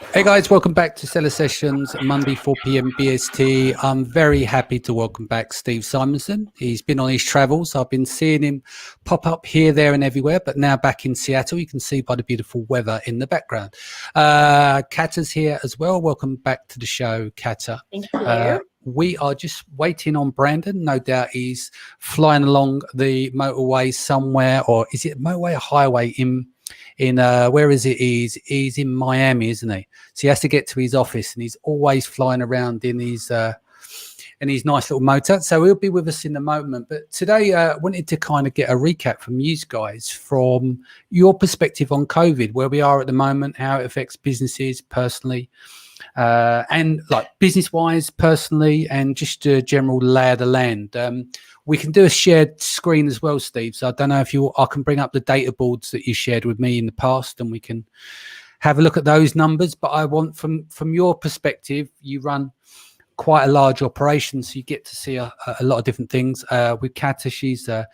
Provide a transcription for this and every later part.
Hey guys, welcome back to Seller Sessions, Monday 4 p.m. BST. I'm very happy to welcome back Steve Simonson. He's been on his travels. I've been seeing him pop up here, there and everywhere, but now back in Seattle. You can see by the beautiful weather in the background. Kata's here as well. Welcome back to the show, Kata. Thank you. We are just waiting on Brandon. No doubt he's flying along the motorway somewhere, or is it motorway or highway in where is it? He's in Miami, isn't he? So he has to get to his office, and he's always flying around in his nice little motor. So he'll be with us in a moment. But today, I wanted to kind of get a recap from you guys from your perspective on COVID, where we are at the moment, how it affects businesses personally, and like business-wise, personally, and just a general lay of the land. We can do a shared screen as well, Steve. So I don't know if I can bring up the data boards that you shared with me in the past, and we can have a look at those numbers. But I want from your perspective, you run quite a large operation, so you get to see a lot of different things. With Kata, she's a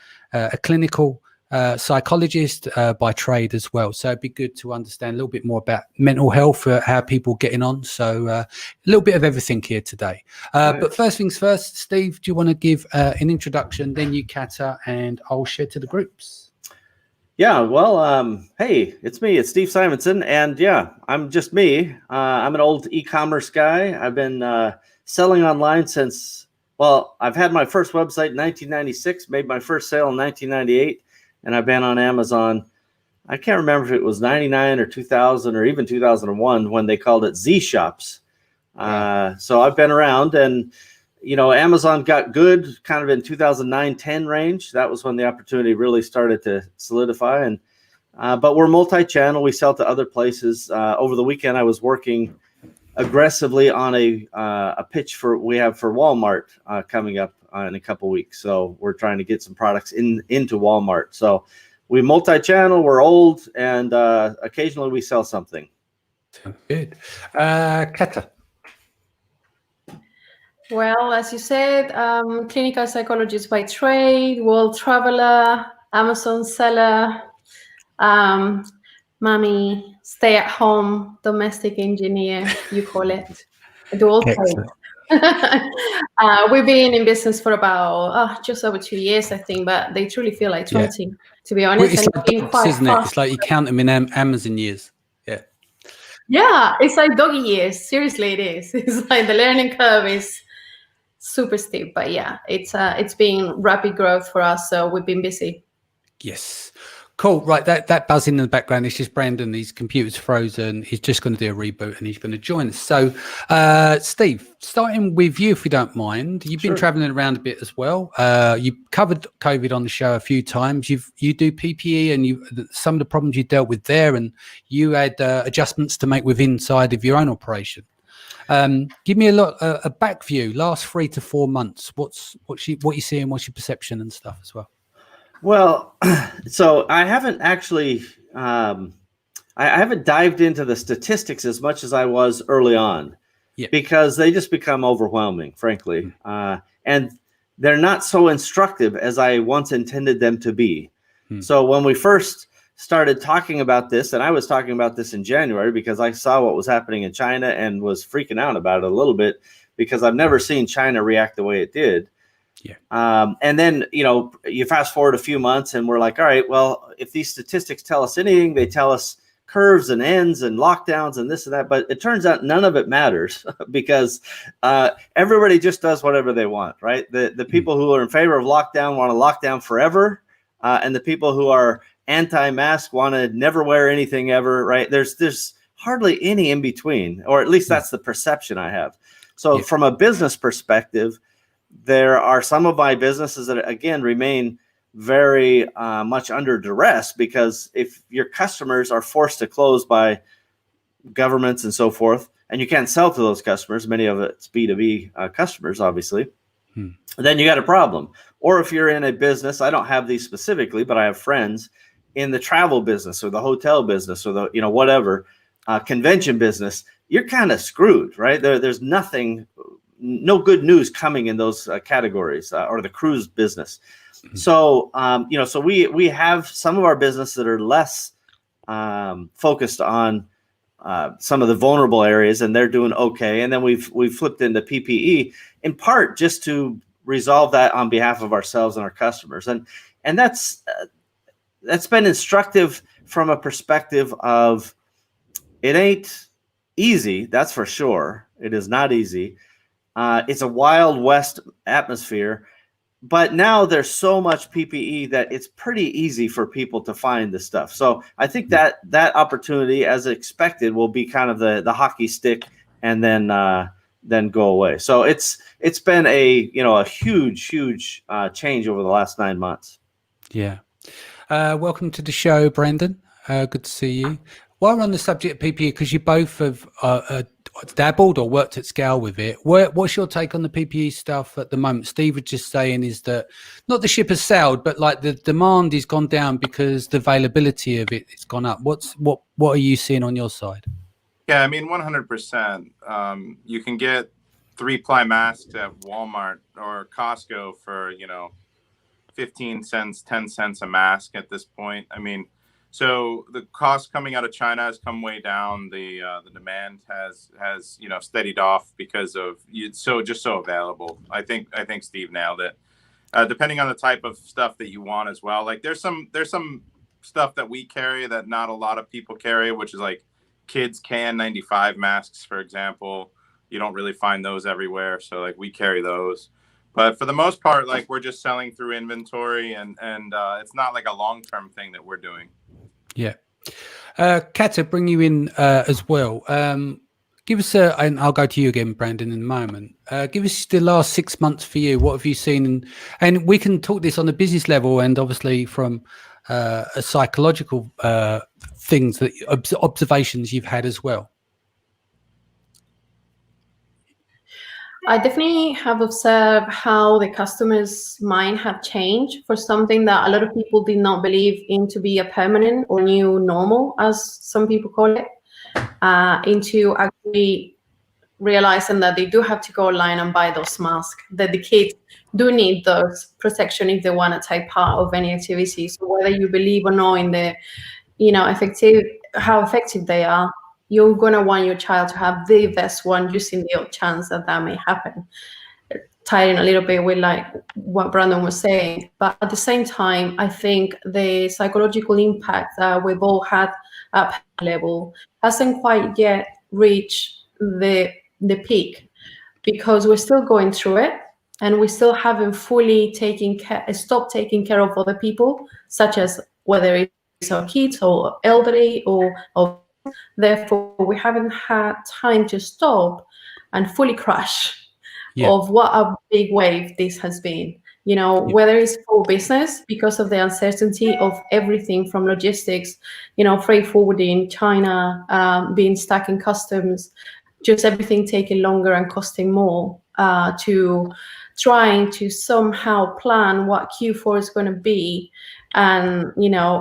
clinical psychologist by trade as well. So it'd be good to understand a little bit more about mental health, how people are getting on. So a little bit of everything here today. Right. But first things first, Steve, do you want to give an introduction? Then you, Kata, and I'll share to the groups. Yeah, well, hey, it's me. It's Steve Simonson. And yeah, I'm just me. I'm an old e-commerce guy. I've been selling online since, well, I've had my first website in 1996, made my first sale in 1998. And I've been on Amazon. I can't remember if it was 99 or 2000 or even 2001 when they called it Z Shops. So I've been around, and you know, Amazon got good kind of in 2009-10 range. That was when the opportunity really started to solidify. And but we're multi-channel. We sell to other places. Over the weekend, I was working aggressively on a pitch we have for Walmart coming up in a couple weeks. So we're trying to get some products into Walmart. So we multi-channel, we're old, and occasionally we sell something. Good. Kata. Well, as you said, clinical psychologist by trade, world traveler, Amazon seller, mommy, stay-at-home, domestic engineer, you call it. I do all trades. We've been in business for about just over 2 years, I think, but they truly feel like 20, to be honest. Well, it's like dogs, isn't it? It's like you count them in Amazon years. Yeah, it's like doggy years. Seriously, it is. It's like the learning curve is super steep, but yeah, it's been rapid growth for us, so we've been busy. Yes. Cool. Right. That buzzing in the background is just Brandon. His computer's frozen. He's just going to do a reboot and he's going to join us. So, Steve, starting with you, if you don't mind, you've been traveling around a bit as well. You covered COVID on the show a few times. You do PPE and some of the problems you dealt with there, and you had adjustments to make within inside of your own operation. Give me a back view, last 3 to 4 months. What you seeing? What's your perception and stuff as well? Well, so I haven't actually, I haven't dived into the statistics as much as I was early on, because they just become overwhelming, frankly. And they're not so instructive as I once intended them to be. So when we first started talking about this, and I was talking about this in January because I saw what was happening in China and was freaking out about it a little bit because I've never seen China react the way it did. And then, you know, you fast forward a few months and we're like, all right, well, if these statistics tell us anything, they tell us curves and ends and lockdowns and this and that. But it turns out none of it matters because everybody just does whatever they want, right? The people who are in favor of lockdown want to lock down forever. And the people who are anti-mask want to never wear anything ever, right? There's hardly any in between, or at least that's the perception I have. So from a business perspective, there are some of my businesses that, again, remain very much under duress because if your customers are forced to close by governments and so forth, and you can't sell to those customers, many of it's B2B customers, obviously, then you got a problem. Or if you're in a business, I don't have these specifically, but I have friends in the travel business or the hotel business or the, you know, whatever, convention business, you're kind of screwed, right? There's nothing, no good news coming in those categories or the cruise business. So, you know, so we have some of our business that are less focused on some of the vulnerable areas, and they're doing okay. And then we've flipped into PPE in part just to resolve that on behalf of ourselves and our customers. And that's been instructive from a perspective of it ain't easy. That's for sure. It is not easy. It's a Wild West atmosphere. But now there's so much PPE that it's pretty easy for people to find the stuff. So I think that opportunity, as expected, will be kind of the hockey stick, and then go away. So it's been a huge change over the last 9 months. Yeah. Welcome to the show, Brandon. Good to see you. While we're on the subject of PPE, because you both have dabbled or worked at scale with it, what's your take on the PPE stuff at the moment? Steve was just saying is that not the ship has sailed, but like the demand has gone down because the availability of it has gone up. What are you seeing on your side? Yeah, I mean, 100%. You can get 3-ply masks at Walmart or Costco for 15 cents, 10 cents a mask at this point. I mean, so the cost coming out of China has come way down. The demand has steadied off because of it's so available. I think Steve nailed it. Depending on the type of stuff that you want as well. Like there's some stuff that we carry that not a lot of people carry, which is like kids KN95 masks, for example. You don't really find those everywhere, so like we carry those. But for the most part, like we're just selling through inventory, and it's not like a long-term thing that we're doing. Yeah. Kata, bring you in as well. Give us and I'll go to you again, Brandon, in a moment. Give us the last 6 months for you. What have you seen? And we can talk this on the business level and obviously from a psychological things, that observations you've had as well. I definitely have observed how the customer's mind have changed for something that a lot of people did not believe in to be a permanent or new normal, as some people call it, into actually realizing that they do have to go online and buy those masks, that the kids do need those protection if they want to take part of any activity. So whether you believe or not in the, how effective they are, you're going to want your child to have the best one, using the odd chance that may happen. Tied in a little bit with like what Brandon was saying. But at the same time, I think the psychological impact that we've all had at level hasn't quite yet reached the peak, because we're still going through it, and we still haven't fully stopped taking care of other people, such as whether it's our kids or elderly or therefore we haven't had time to stop and fully crash of what a big wave this has been. Whether it's for business because of the uncertainty of everything from logistics, freight forwarding, China being stuck in customs, just everything taking longer and costing more, to trying to somehow plan what Q4 is going to be, and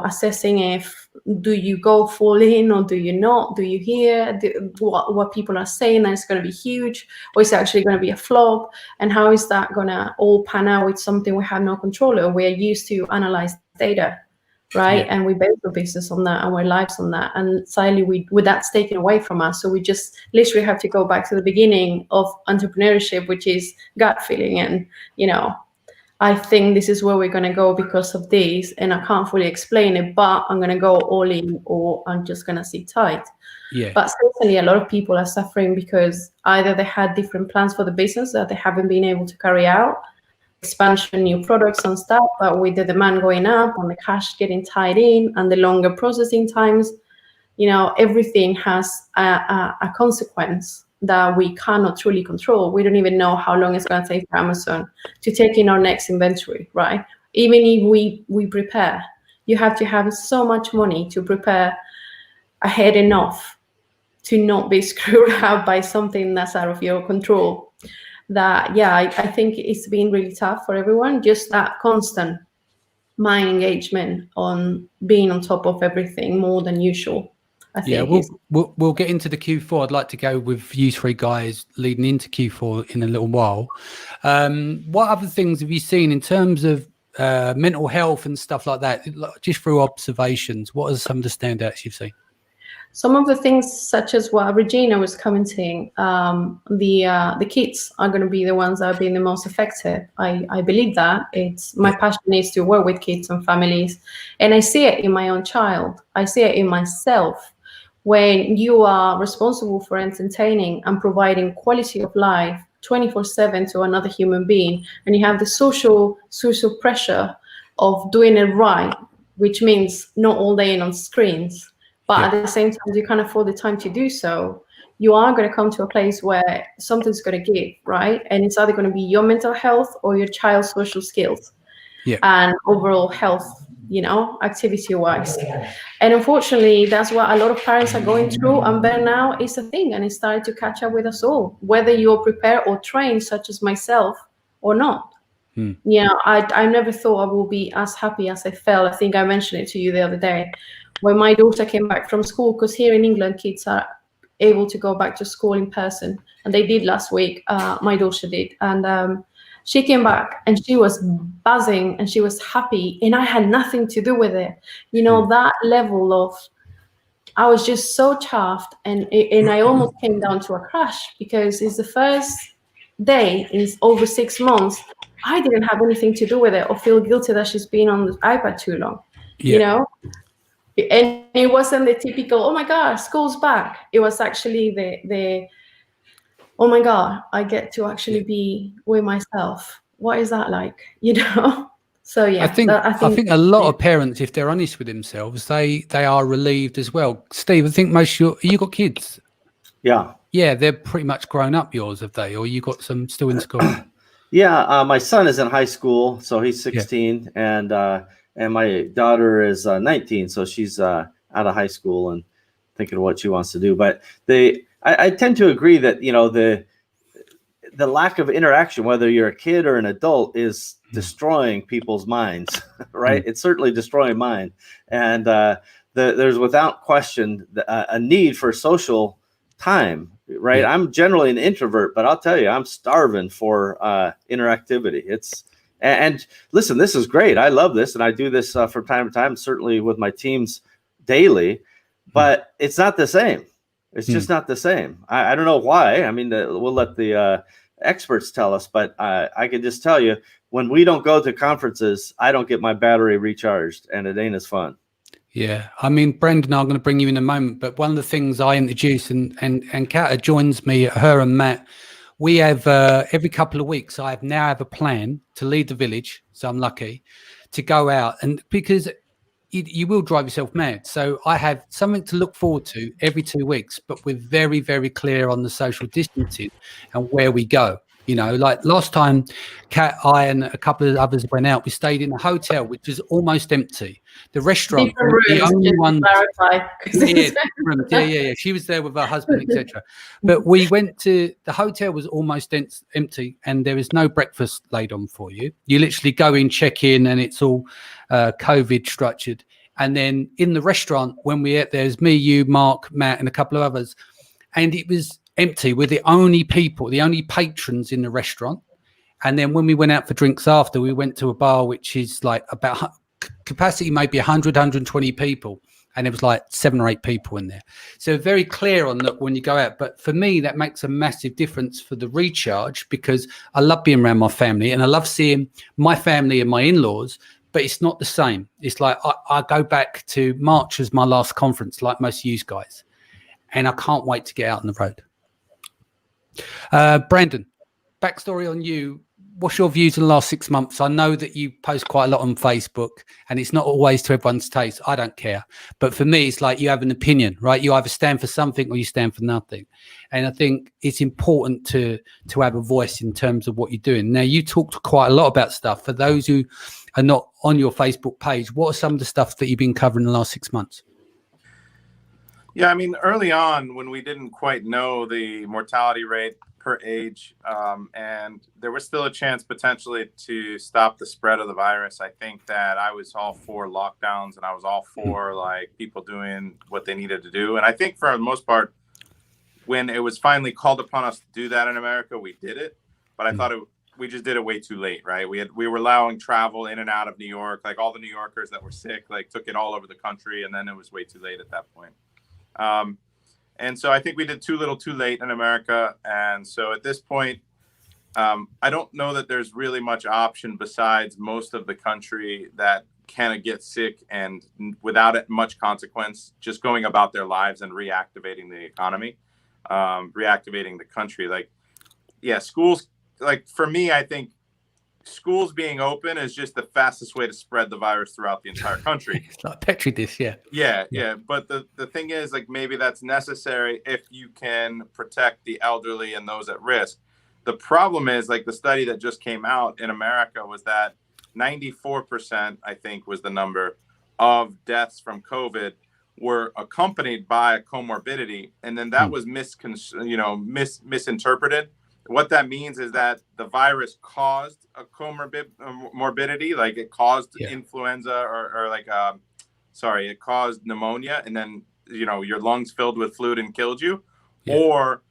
assessing if do you go full in or do you not? Do you hear what people are saying that it's going to be huge, or is it actually going to be a flop? And how is that going to all pan out with something we have no control over? We are used to analyze data, right? And we base the business on that and our lives on that. And sadly, with that's taken away from us. So we just literally have to go back to the beginning of entrepreneurship, which is gut feeling. And, I think this is where we're going to go because of this, and I can't fully explain it, but I'm going to go all in, or I'm just going to sit tight. Yeah. But certainly a lot of people are suffering because either they had different plans for the business that they haven't been able to carry out, expansion, new products and stuff, but with the demand going up and the cash getting tied in and the longer processing times, everything has a consequence that we cannot truly control. We don't even know how long it's going to take for Amazon to take in our next inventory, right? Even if we prepare, you have to have so much money to prepare ahead enough to not be screwed out by something that's out of your control. That, I think it's been really tough for everyone, just that constant mind engagement on being on top of everything more than usual. I think we'll get into the Q4. I'd like to go with you three guys leading into Q4 in a little while. What other things have you seen in terms of mental health and stuff like that, just through observations? What are some of the standouts you've seen? some of the things, such as what Regina was commenting, the kids are going to be the ones that are being the most affected. I believe that. It's my passion is to work with kids and families, and I see it in my own child. I see it in myself. When you are responsible for entertaining and providing quality of life 24/7 to another human being, and you have the social pressure of doing it right, which means not all day on screens, but at the same time, you can't afford the time to do so, you are going to come to a place where something's going to give, right? And it's either going to be your mental health or your child's social skills and overall health, activity-wise. And unfortunately, that's what a lot of parents are going through, and burnout is a thing, and it's starting to catch up with us all, whether you're prepared or trained, such as myself, or not. I never thought I would be as happy as I felt. I think I mentioned it to you the other day when my daughter came back from school, because here in England, kids are able to go back to school in person, and they did last week. My daughter did, and she came back and she was buzzing and she was happy, and I had nothing to do with it. That level of, I was just so chuffed, and I almost came down to a crash, because it's the first day in over 6 months I didn't have anything to do with it or feel guilty that she's been on the iPad too long, And it wasn't the typical, oh my God, school's back. It was actually the oh my God, I get to actually be with myself. What is that like? So yeah, I think a lot of parents, if they're honest with themselves, they are relieved as well. Steve, I think most you got kids. Yeah, they're pretty much grown up. Yours, have they, or you got some still in school? My son is in high school, so he's 16, and my daughter is 19, so she's out of high school and thinking of what she wants to do. But I tend to agree that the lack of interaction, whether you're a kid or an adult, is destroying people's minds, right? It's certainly destroying mine, and there's without question a need for social time, right? I'm generally an introvert, but I'll tell you, I'm starving for interactivity. And listen, this is great. I love this, and I do this from time to time, certainly with my teams daily, but it's not the same. It's just not the same. I don't know why. I mean, we'll let the experts tell us, but I can just tell you, when we don't go to conferences, I don't get my battery recharged, and it ain't as fun. Yeah, I mean, Brendan, I'm going to bring you in a moment, but one of the things I introduce, and Kata joins me, her and Matt, we have every couple of weeks, I now have a plan to lead the village, so I'm lucky, to go out, and because you will drive yourself mad. So I have something to look forward to every 2 weeks, but we're very, very clear on the social distancing and where we go. Like last time, Kat, I, and a couple of others went out. We stayed in a hotel, which was almost empty. The restaurant, the only one. Yeah. She was there with her husband, etc. But we went to the hotel, was almost empty, and there was no breakfast laid on for you. You literally go in, check in, and it's all COVID structured. And then in the restaurant, when we ate, there's me, you, Mark, Matt, and a couple of others, and it was empty. We're the only people, the only patrons in the restaurant. And then when we went out for drinks after, we went to a bar which is like about capacity maybe 100, 120 people, and it was like 7 or 8 people in there. So very clear on that when you go out. But for me, that makes a massive difference for the recharge, because I love being around my family and I love seeing my family and my in-laws, but it's not the same. It's like I go back to March as my last conference, like most of you guys, and I can't wait to get out on the road. Brandon, backstory on you. What's your views in the last 6 months? I know that you post quite a lot on Facebook, and it's not always to everyone's taste. I don't care. But for me, it's like you have an opinion, right? You either stand for something or you stand for nothing. And I think it's important to have a voice in terms of what you're doing. Now, you talked quite a lot about stuff. For those who are not on your Facebook page, what are some of the stuff that you've been covering in the last 6 months? Yeah, I mean, early on when we didn't quite know the mortality rate per age, and there was still a chance potentially to stop the spread of the virus, I think that I was all for lockdowns, and I was all for like people doing what they needed to do. And I think for the most part, when it was finally called upon us to do that in America, we did it. But I thought we just did it way too late, right? We were allowing travel in and out of New York, like all the New Yorkers that were sick, like took it all over the country, and then it was way too late at that point. And so I think we did too little too late in America. And so at this point, I don't know that there's really much option besides most of the country that kind of get sick and without it much consequence, just going about their lives and reactivating the economy, reactivating the country. Like, yeah, schools, like for me, I think schools being open is just the fastest way to spread the virus throughout the entire country. It's like Petri dish, yeah. Yeah. But the thing is, like, maybe that's necessary if you can protect the elderly and those at risk. The problem is, like, the study that just came out in America was that 94%, I think, was the number of deaths from COVID were accompanied by a comorbidity, and then that was misinterpreted. What that means is that the virus caused a morbidity, like it caused influenza or it caused pneumonia, and then your lungs filled with fluid and killed you, or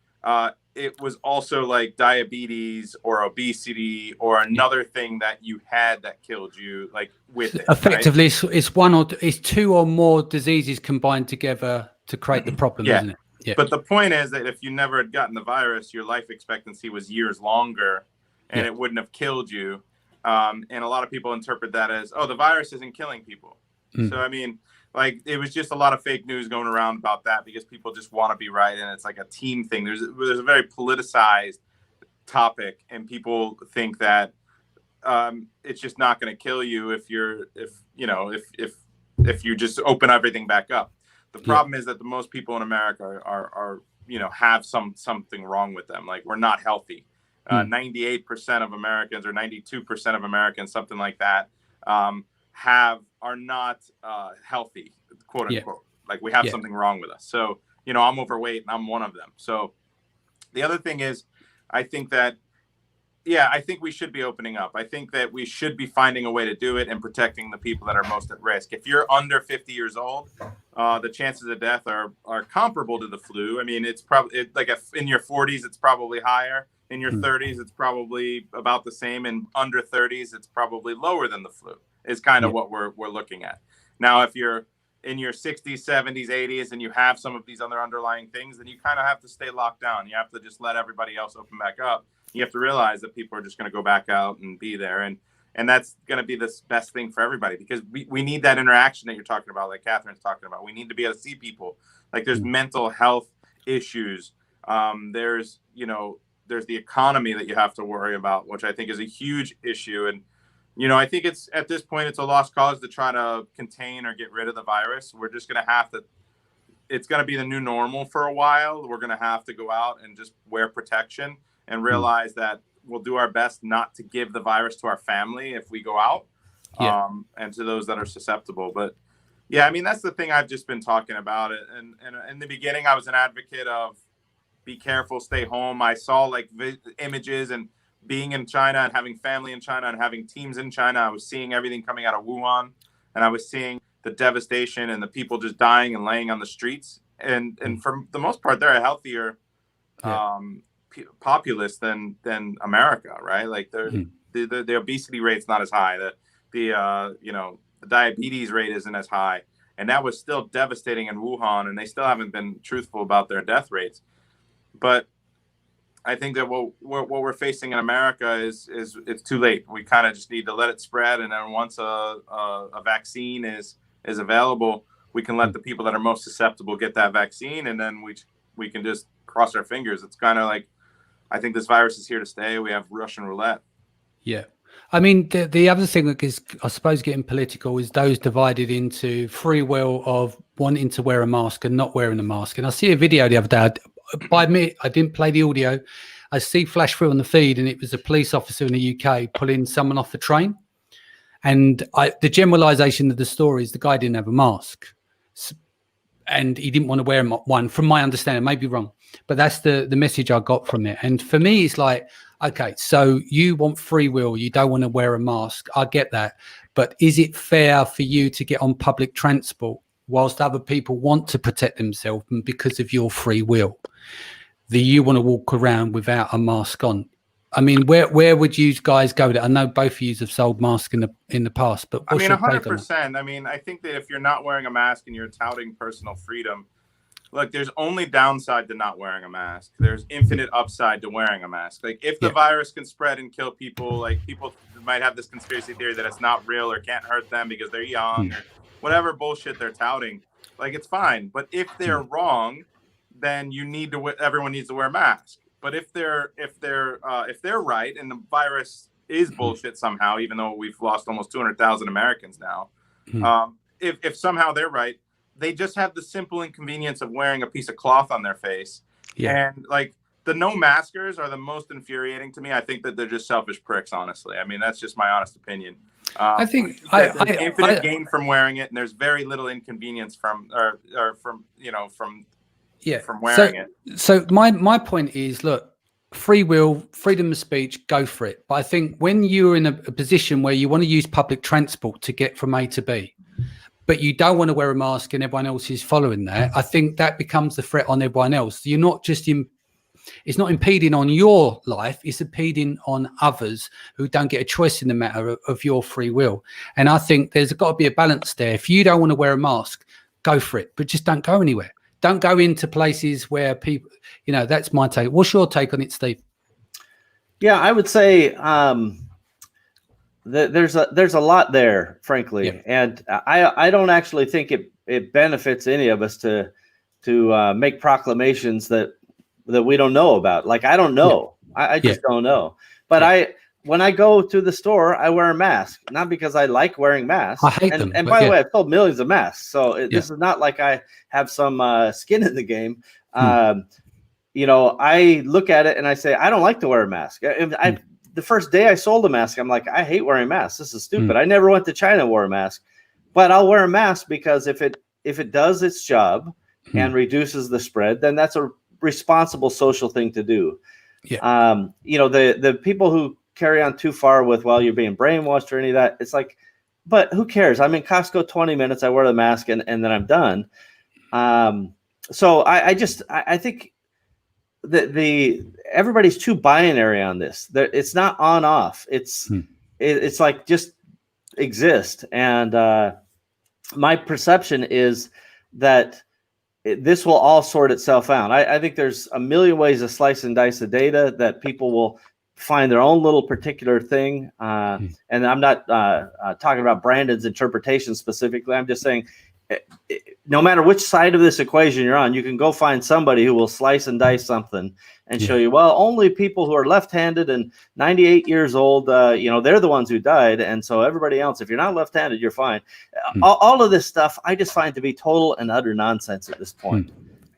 it was also like diabetes or obesity or another thing that you had that killed you, like with it. Effectively, right? It's two or more diseases combined together to create the problem, isn't it? Yeah. But the point is that if you never had gotten the virus, your life expectancy was years longer, and it wouldn't have killed you. And a lot of people interpret that as, oh, the virus isn't killing people. So I mean, like, it was just a lot of fake news going around about that because people just want to be right, and it's like a team thing. There's a very politicized topic, and people think that it's just not going to kill you if you just open everything back up. The problem is that the most people in America are have something wrong with them. Like, we're not healthy. 98% of Americans or 92% of Americans, something like that, are not healthy, quote unquote. Like, we have something wrong with us. So, I'm overweight and I'm one of them. So the other thing is, I think that, I think we should be opening up. I think that we should be finding a way to do it and protecting the people that are most at risk. If you're under 50 years old, the chances of death are comparable to the flu. I mean, it's probably in your 40s, it's probably higher. In your 30s, it's probably about the same. And under 30s, it's probably lower than the flu. Is kind of what we're looking at. Now, if you're in your 60s, 70s, 80s, and you have some of these other underlying things, then you kind of have to stay locked down. You have to just let everybody else open back up. You have to realize that people are just going to go back out and be there. And that's going to be the best thing for everybody, because we need that interaction that you're talking about, like Catherine's talking about. We need to be able to see people. Like, there's mental health issues. There's the economy that you have to worry about, which I think is a huge issue. And I think it's, at this point, it's a lost cause to try to contain or get rid of the virus. We're just going to have to, it's going to be the new normal for a while. We're going to have to go out and just wear protection and realize that we'll do our best not to give the virus to our family if we go out, and to those that are susceptible. But I mean, that's the thing I've just been talking about. And in the beginning, I was an advocate of be careful, stay home. I saw like images and being in China and having family in China and having teams in China. I was seeing everything coming out of Wuhan, and I was seeing the devastation and the people just dying and laying on the streets. And for the most part, they're a healthier populace than America, right? Like, the obesity rate's not as high. The diabetes rate isn't as high, and that was still devastating in Wuhan, and they still haven't been truthful about their death rates. But I think that what we're facing in America is it's too late. We kind of just need to let it spread, and then once a vaccine is available, we can let the people that are most susceptible get that vaccine, and then we can just cross our fingers. It's kind of like, I think this virus is here to stay. We have Russian roulette. Yeah. I mean, the other thing that is, I suppose, getting political is those divided into free will of wanting to wear a mask and not wearing a mask. And I see a video the other day. By me, I didn't play the audio. I see flash through on the feed, and it was a police officer in the UK pulling someone off the train. And the generalization of the story is the guy didn't have a mask, and he didn't want to wear one, from my understanding. May be wrong, but that's the message I got from it. And for me, it's like, okay, so you want free will, you don't want to wear a mask. I get that, but is it fair for you to get on public transport whilst other people want to protect themselves, and because of your free will, that you want to walk around without a mask on? I mean, where would you guys go with it? I know both of you have sold masks in the past, but what's your take on it? 100%. I mean, I think that if you're not wearing a mask and you're touting personal freedom, look, there's only downside to not wearing a mask. There's infinite upside to wearing a mask. Like if the virus can spread and kill people, like people might have this conspiracy theory that it's not real or can't hurt them because they're young or whatever bullshit they're touting. Like it's fine. But if they're wrong, then you need to, everyone needs to wear a mask. But if they're right and the virus is bullshit somehow, even though we've lost almost 200,000 Americans now, if somehow they're right, they just have the simple inconvenience of wearing a piece of cloth on their face. And like the no maskers are the most infuriating to me. I think that they're just selfish pricks, honestly. I mean, that's just my honest opinion. I think there's infinite gain from wearing it, and there's very little inconvenience from wearing it. So my point is, look, free will, freedom of speech, go for it. But I think when you're in a position where you want to use public transport to get from A to B, but you don't want to wear a mask and everyone else is following that, I think that becomes the threat on everyone else. You're not just it's not impeding on your life, it's impeding on others who don't get a choice in the matter of your free will. And I think there's got to be a balance there. If you don't want to wear a mask, go for it, but just don't go anywhere. Don't go into places where people, that's my take. What's your take on it, Steve? Yeah, I would say there's a lot there, frankly, and I don't actually think it benefits any of us to make proclamations that we don't know about. Like I don't know, I just don't know. But when I go to the store, I wear a mask, not because I like wearing masks. I hate them. And by the way, I've sold millions of masks, so this is not like I have some skin in the game. I look at it and I say I don't like to wear a mask. The first day I sold a mask, I'm like, I hate wearing masks. This is stupid. I never went to China and wore a mask, but I'll wear a mask because if it does its job and reduces the spread, then that's a responsible social thing to do. The people who carry on too far with, well, you're being brainwashed or any of that, it's like, but who cares? I'm in Costco 20 minutes, I wear the mask and then I'm done. So I think that everybody's too binary on this. It's not on off. It's like just exist. And my perception is that this will all sort itself out. I think there's a million ways to slice and dice the data that people will find their own little particular thing. And I'm not talking about Brandon's interpretation specifically. I'm just saying, no matter which side of this equation you're on, you can go find somebody who will slice and dice something and show you, well, only people who are left-handed and 98 years old, they're the ones who died. And so everybody else, if you're not left-handed, you're fine. All of this stuff, I just find to be total and utter nonsense at this point.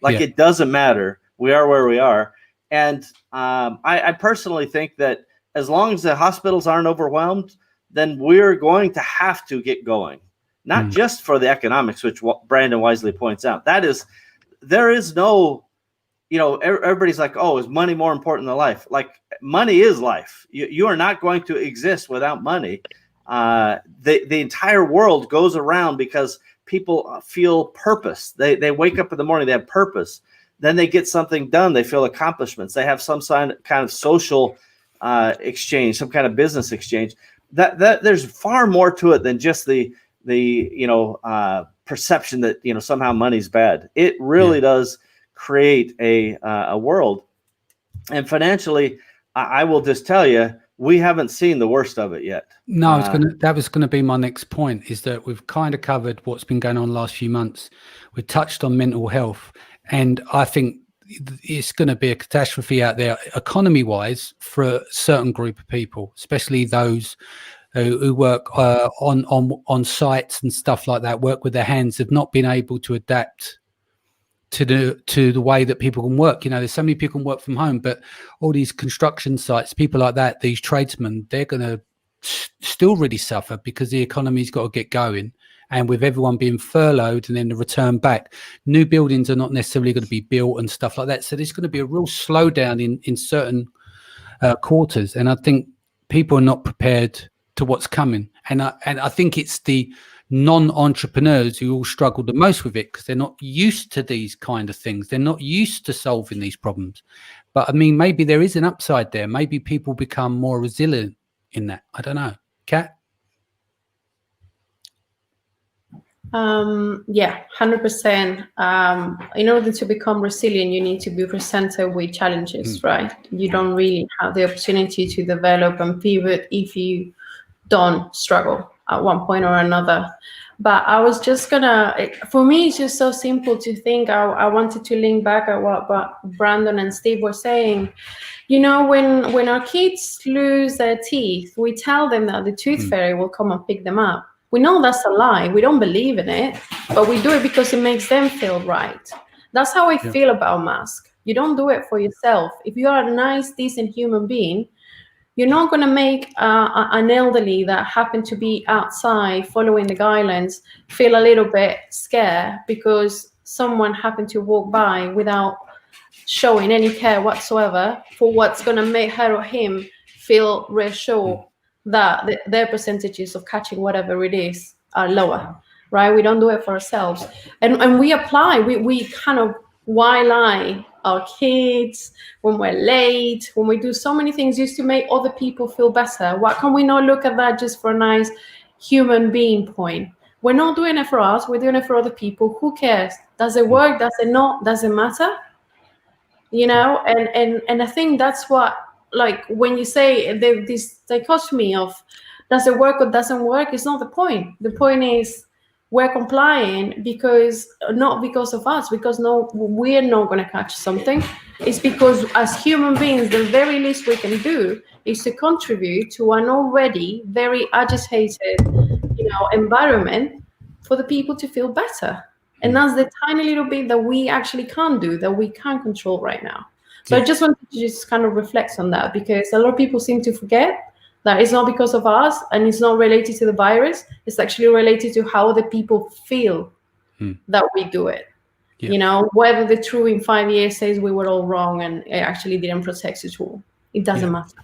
It doesn't matter. We are where we are. And I personally think that as long as the hospitals aren't overwhelmed, then we're going to have to get going. Not just for the economics, which Brandon wisely points out. There is no, everybody's like, oh, is money more important than life? Like money is life. You are not going to exist without money. The entire world goes around because people feel purpose. They wake up in the morning, they have purpose. Then they get something done. They feel accomplishments. They have some kind of social exchange, some kind of business exchange. That there's far more to it than just the perception that somehow money's bad. It really does create a world, and financially, I will just tell you, we haven't seen the worst of it yet. No, that was going to be my next point. Is that we've kind of covered what's been going on the last few months. We touched on mental health, and I think it's going to be a catastrophe out there, economy-wise, for a certain group of people, especially those who work on sites and stuff like that, work with their hands, have not been able to adapt to the way that people can work. There's so many people can work from home, but all these construction sites, people like that, these tradesmen, they're going to still really suffer because the economy's got to get going. And with everyone being furloughed and then the return back, new buildings are not necessarily going to be built and stuff like that. So there's going to be a real slowdown in certain quarters. And I think people are not prepared to what's coming, and I think it's the non-entrepreneurs who all struggle the most with it because they're not used to these kind of things. They're not used to solving these problems. But I mean, maybe there is an upside there. Maybe people become more resilient in that. I don't know. Kat? Yeah, 100%. In order to become resilient, you need to be presented with challenges, right? You don't really have the opportunity to develop and pivot if you don't struggle at one point or another. But I was just for me, it's just so simple to think. I wanted to link back at what Brandon and Steve were saying. You know, when our kids lose their teeth, we tell them that the tooth fairy will come and pick them up. We know that's a lie. We don't believe in it, but we do it because it makes them feel right. That's how I feel about masks. You don't do it for yourself. If you are a nice, decent human being, you're not going to make an elderly that happened to be outside following the guidelines feel a little bit scared because someone happened to walk by without showing any care whatsoever for what's going to make her or him feel reassured that their percentages of catching whatever it is are lower, right? We don't do it for ourselves. And we apply, we kind of while our kids, when we're late, when we do so many things just to make other people feel better. Why can we not look at that just for a nice human being point? We're not doing it for us, we're doing it for other people. Who cares? Does it work? Does it not? Does it matter? You know, and I think that's what, like, when you say this dichotomy of does it work or doesn't work, it's not the point. The point is we're complying because not because of us, because no, we're not going to catch something. It's because as human beings, the very least we can do is to contribute to an already very agitated, environment for the people to feel better. And that's the tiny little bit that we actually can't do, that we can't control right now. So I just wanted to just kind of reflect on that, because a lot of people seem to forget that it's not because of us and it's not related to the virus. It's actually related to how the people feel that we do it. Yeah. You know, whether the true in 5 years says we were all wrong and it actually didn't protect us all. It doesn't matter.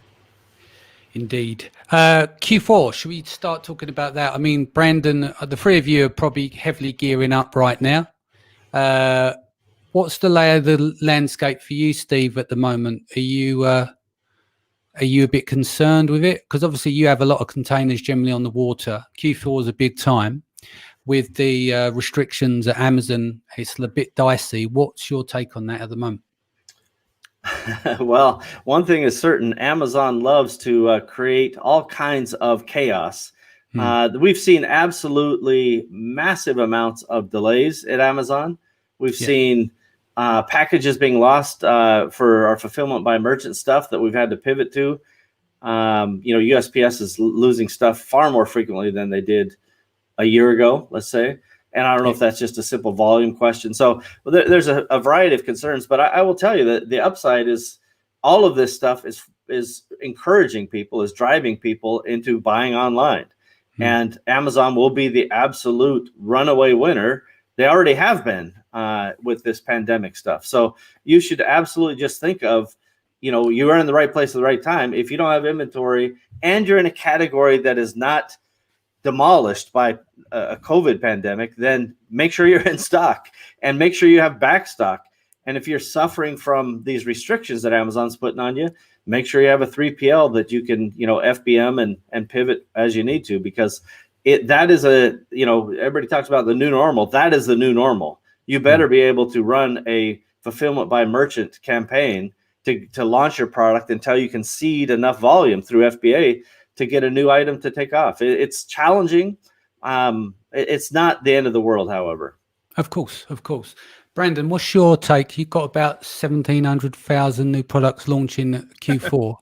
Indeed. Q4, should we start talking about that? I mean, Brandon, the three of you are probably heavily gearing up right now. What's the lay of the landscape for you, Steve, at the moment? Are you a bit concerned with it? Because obviously you have a lot of containers generally on the water. Q4 is a big time. With the restrictions at Amazon, it's a bit dicey. What's your take on that at the moment? Well, one thing is certain, Amazon loves to create all kinds of chaos. We've seen absolutely massive amounts of delays at Amazon. We've seen packages being lost for our fulfillment by merchant stuff that we've had to pivot to. USPS is losing stuff far more frequently than they did a year ago, let's say. And I don't know if that's just a simple volume question. So there's a variety of concerns, but I will tell you that the upside is all of this stuff is encouraging people, is driving people into buying online. And Amazon will be the absolute runaway winner. They already have been with this pandemic stuff. So you should absolutely just think of, you are in the right place at the right time. If you don't have inventory and you're in a category that is not demolished by a COVID pandemic, then make sure you're in stock and make sure you have back stock. And if you're suffering from these restrictions that Amazon's putting on you, make sure you have a 3PL that you can, FBM and pivot as you need to, because that is everybody talks about the new normal. That is the new normal. You better be able to run a fulfillment by merchant campaign to launch your product until you can seed enough volume through FBA to get a new item to take off. It's challenging. It's not the end of the world, however. Of course. Brandon, what's your take? You've got about 1,700,000 new products launching Q4.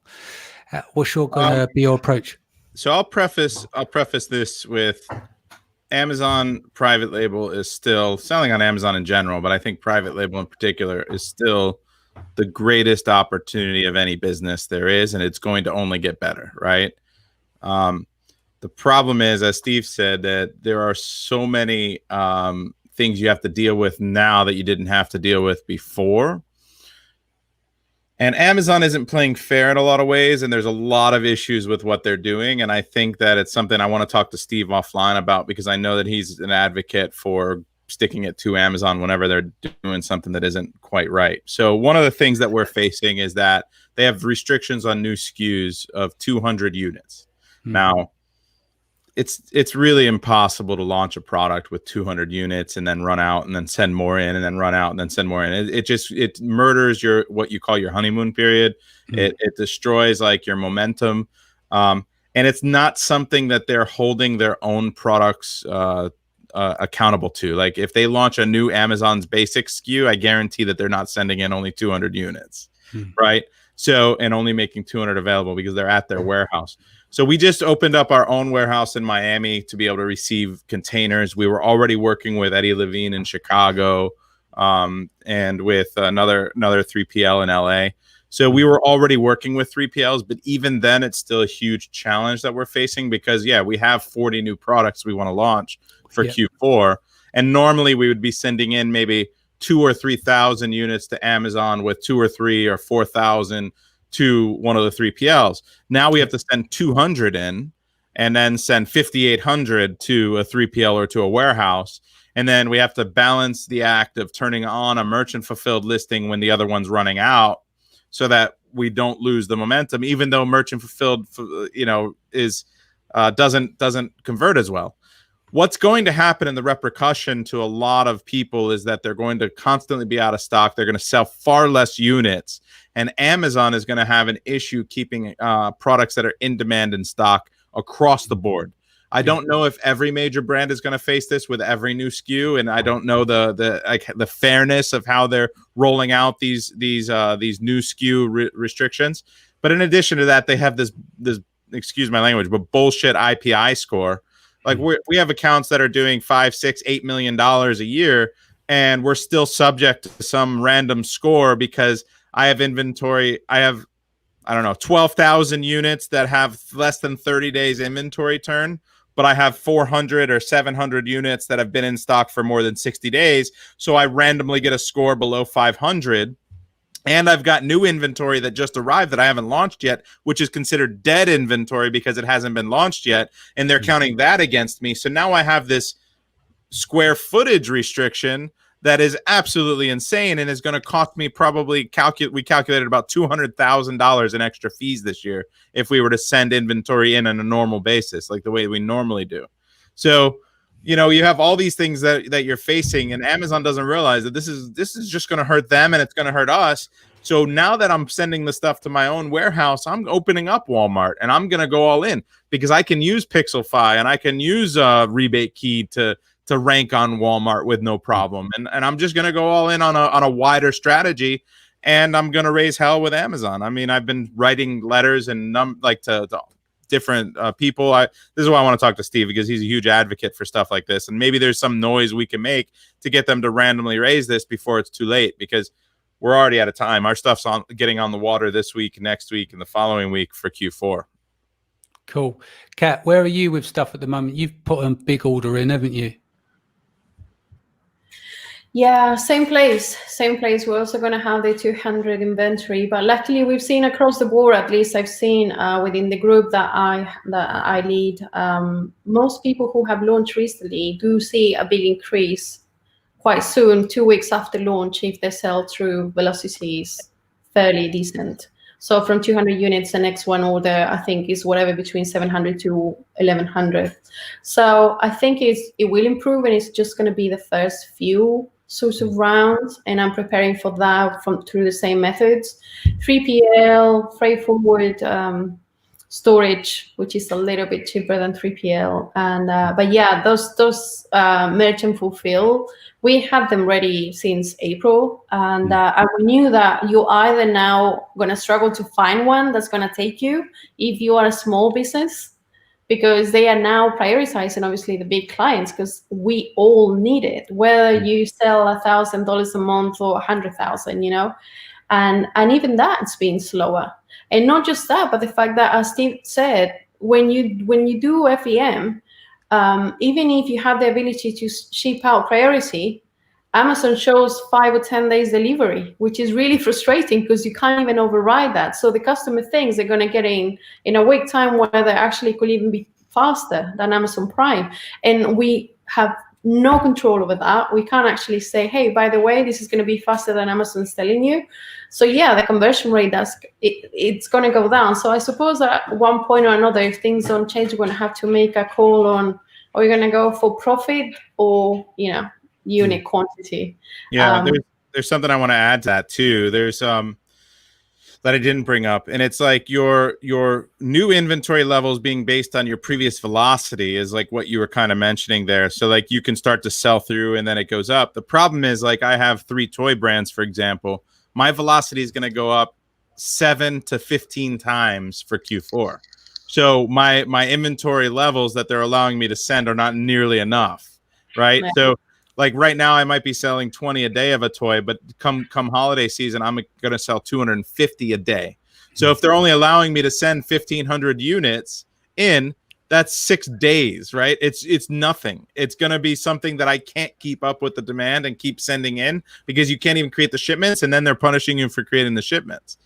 What's going to be your approach? So I'll preface this with Amazon private label is still selling on Amazon in general, but I think private label in particular is still the greatest opportunity of any business there is, and it's going to only get better, right? The problem is, as Steve said, that there are so many things you have to deal with now that you didn't have to deal with before. And Amazon isn't playing fair in a lot of ways, and there's a lot of issues with what they're doing. And I think that it's something I want to talk to Steve offline about, because I know that he's an advocate for sticking it to Amazon whenever they're doing something that isn't quite right. So one of the things that we're facing is that they have restrictions on new SKUs of 200 units. Now, it's really impossible to launch a product with 200 units and then run out and then send more in and then run out and then send more in. It murders your what you call your honeymoon period. It destroys like your momentum, and it's not something that they're holding their own products accountable to. Like if they launch a new Amazon's basic SKU, I guarantee that they're not sending in only 200 units, right? So, and only making 200 available because they're at their warehouse. So we just opened up our own warehouse in Miami to be able to receive containers. We were already working with Eddie Levine in Chicago, and with another 3PL in LA. So we were already working with 3PLs, but even then it's still a huge challenge that we're facing because we have 40 new products we want to launch for Q4. And normally we would be sending in maybe 2,000 or 3,000 units to Amazon with 2,000 or 3,000 or 4,000 to one of the 3PLs. Now we have to send 200 in and then send 5,800 to a 3PL or to a warehouse. And then we have to balance the act of turning on a merchant fulfilled listing when the other one's running out so that we don't lose the momentum, even though merchant fulfilled, is doesn't convert as well. What's going to happen in the repercussion to a lot of people is that they're going to constantly be out of stock. They're going to sell far less units, and Amazon is going to have an issue keeping products that are in demand in stock across the board. I don't know if every major brand is going to face this with every new SKU, and I don't know the fairness of how they're rolling out these new SKU restrictions. But in addition to that, they have this excuse my language, but bullshit IPI score. Like we have accounts that are doing $5, $6, $8 million a year, and we're still subject to some random score because I have inventory. I have, 12,000 units that have less than 30 days inventory turn, but I have 400 or 700 units that have been in stock for more than 60 days. So I randomly get a score below 500. And I've got new inventory that just arrived that I haven't launched yet, which is considered dead inventory because it hasn't been launched yet. And they're counting that against me. So now I have this square footage restriction that is absolutely insane and is going to cost me probably we calculated about $200,000 in extra fees this year if we were to send inventory in on a normal basis, like the way we normally do. So, you have all these things that you're facing, and Amazon doesn't realize that this is just going to hurt them and it's going to hurt us. So now that I'm sending the stuff to my own warehouse, I'm opening up Walmart and I'm going to go all in because I can use Pixelfy and I can use Rebate Key to rank on Walmart with no problem. And I'm just going to go all in on a wider strategy, and I'm going to raise hell with Amazon. I mean, I've been writing letters and to different people. This is why I want to talk to Steve, because he's a huge advocate for stuff like this. And maybe there's some noise we can make to get them to randomly raise this before it's too late, because we're already out of time. Our stuff's getting on the water this week, next week, and the following week for Q4. Cool. Kat, where are you with stuff at the moment? You've put a big order in, haven't you? Yeah, same place. We're also going to have the 200 inventory, but luckily we've seen across the board, at least I've seen within the group that I lead, most people who have launched recently do see a big increase quite soon, 2 weeks after launch, if their sell-through velocity is fairly decent. So from 200 units, the next one order, I think, is whatever between 700 to 1,100. So I think it will improve, and it's just going to be the first few sorts of rounds, and I'm preparing for that through the same methods. 3PL, freight forward, storage, which is a little bit cheaper than 3PL. And but yeah, those merchant fulfill, we have them ready since April, and we knew that you're either now going to struggle to find one that's going to take you if you are a small business, because they are now prioritizing obviously the big clients, because we all need it, whether you sell $1,000 a month or 100,000, and even that's been slower. And not just that, but the fact that, as Steve said, when you do FEM, even if you have the ability to ship out priority, Amazon shows 5 or 10 days delivery, which is really frustrating because you can't even override that. So the customer thinks they're going to get in a week time, where they actually could even be faster than Amazon Prime. And we have no control over that. We can't actually say, hey, by the way, this is going to be faster than Amazon's telling you. So yeah, the conversion rate, it's going to go down. So I suppose at one point or another, if things don't change, we're going to have to make a call on, are we going to go for profit or, unit quantity? Yeah, there's something I want to add to that too. There's that I didn't bring up, and it's like your new inventory levels being based on your previous velocity is like what you were kind of mentioning there. So like you can start to sell through and then it goes up. The problem is, like, I have 3 toy brands, for example. My velocity is going to go up 7 to 15 times for Q4. So my inventory levels that they're allowing me to send are not nearly enough, right? Yeah. So like right now I might be selling 20 a day of a toy, but come holiday season, I'm going to sell 250 a day. So if they're only allowing me to send 1,500 units in, that's 6 days, right? It's nothing. It's going to be something that I can't keep up with the demand and keep sending in, because you can't even create the shipments, and then they're punishing you for creating the shipments.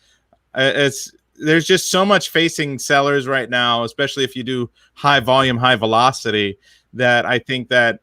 There's just so much facing sellers right now, especially if you do high volume, high velocity, that I think that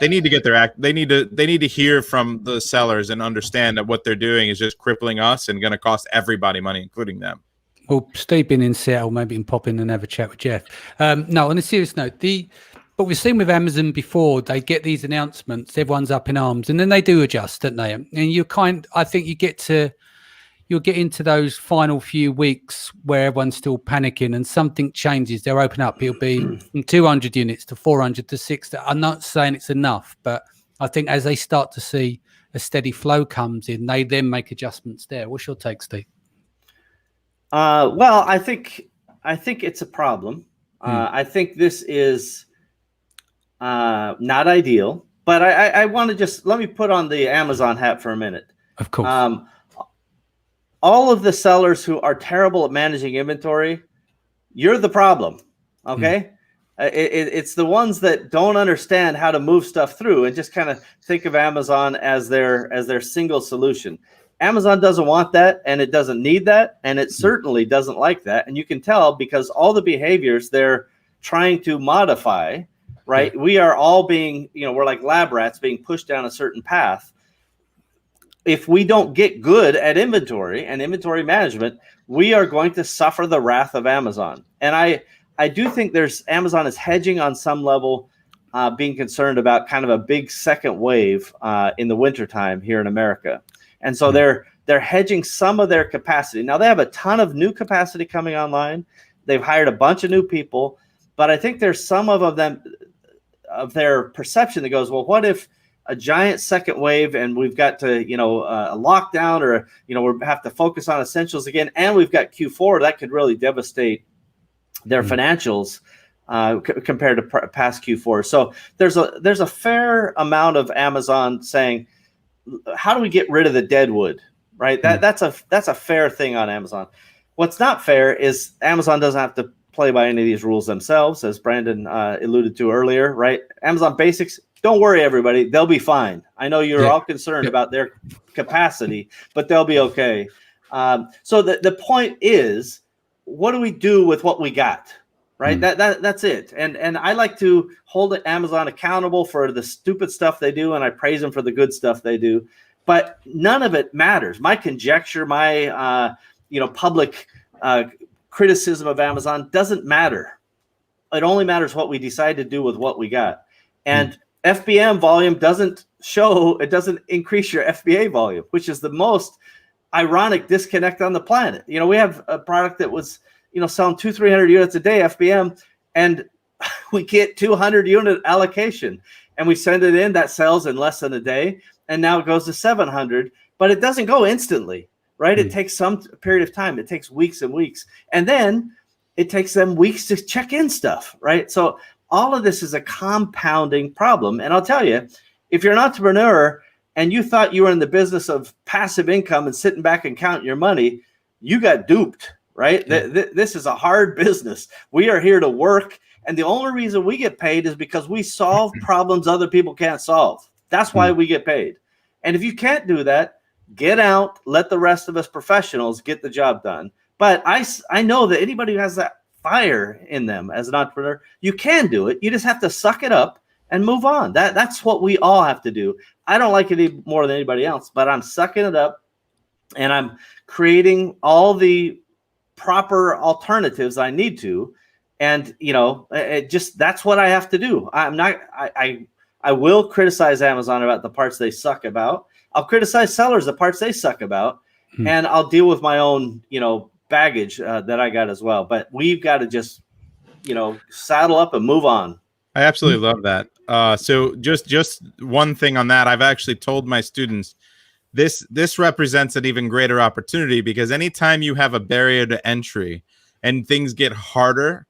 they need to get their act. They need to hear from the sellers and understand that what they're doing is just crippling us and going to cost everybody money, including them. Well, Steve being in Seattle, maybe you can pop in and have a chat with Jeff. No, on a serious note, but we've seen with Amazon before, they get these announcements, everyone's up in arms, and then they do adjust, don't they? And I think you'll get into those final few weeks where everyone's still panicking and something changes. They'll open up. It'll be from 200 units to 400 to 600. I'm not saying it's enough, but I think as they start to see a steady flow comes in, they then make adjustments there. What's your take, Steve? Well, I think it's a problem. I think this is not ideal, but I want to let me put on the Amazon hat for a minute. Of course. All of the sellers who are terrible at managing inventory, you're the problem. Okay. It's the ones that don't understand how to move stuff through and just kind of think of Amazon as their single solution. Amazon doesn't want that, and it doesn't need that, and it certainly doesn't like that. And you can tell because all the behaviors they're trying to modify, right? We are all being, we're like lab rats being pushed down a certain path. If we don't get good at inventory and inventory management, we are going to suffer the wrath of Amazon. And I do think Amazon is hedging on some level, being concerned about kind of a big second wave in the wintertime here in America. And so they're hedging some of their capacity. Now they have a ton of new capacity coming online. They've hired a bunch of new people, but I think there's some of their perception that goes, well, what if a giant second wave and we've got to, a lockdown, or, we have to focus on essentials again, and we've got Q4 that could really devastate their financials compared to past Q4. So there's a fair amount of Amazon saying, how do we get rid of the dead wood, right? That's a fair thing on Amazon. What's not fair is Amazon doesn't have to play by any of these rules themselves, as Brandon alluded to earlier, right? Amazon Basics, don't worry, everybody. They'll be fine. I know you're all concerned about their capacity, but they'll be okay. So the point is, what do we do with what we got, right? That's it. And I like to hold Amazon accountable for the stupid stuff they do, and I praise them for the good stuff they do. But none of it matters. My conjecture, my public criticism of Amazon doesn't matter. It only matters what we decide to do with what we got. And FBM volume doesn't increase your FBA volume, which is the most ironic disconnect on the planet. We have a product that was, selling 200-300 units a day FBM, and we get 200 unit allocation, and we send it in, that sells in less than a day, and now it goes to 700, but it doesn't go instantly, right? It takes some period of time. It takes weeks and weeks, and then it takes them weeks to check in stuff, right? So all of this is a compounding problem. And I'll tell you, if you're an entrepreneur and you thought you were in the business of passive income and sitting back and counting your money, you got duped, right? This is a hard business. We are here to work. And the only reason we get paid is because we solve problems other people can't solve. That's why we get paid. And if you can't do that, get out, let the rest of us professionals get the job done. But I know that anybody who has that fire in them as an entrepreneur, you can do it. You just have to suck it up and move on. That's what we all have to do. I don't like it any more than anybody else, but I'm sucking it up, and I'm creating all the proper alternatives I need to. And, that's what I have to do. I will criticize Amazon about the parts they suck about. I'll criticize sellers the parts they suck about, and I'll deal with my own, baggage that I got as well. But we've got to just, saddle up and move on. I absolutely love that. So just one thing on that, I've actually told my students this represents an even greater opportunity, because anytime you have a barrier to entry and things get harder,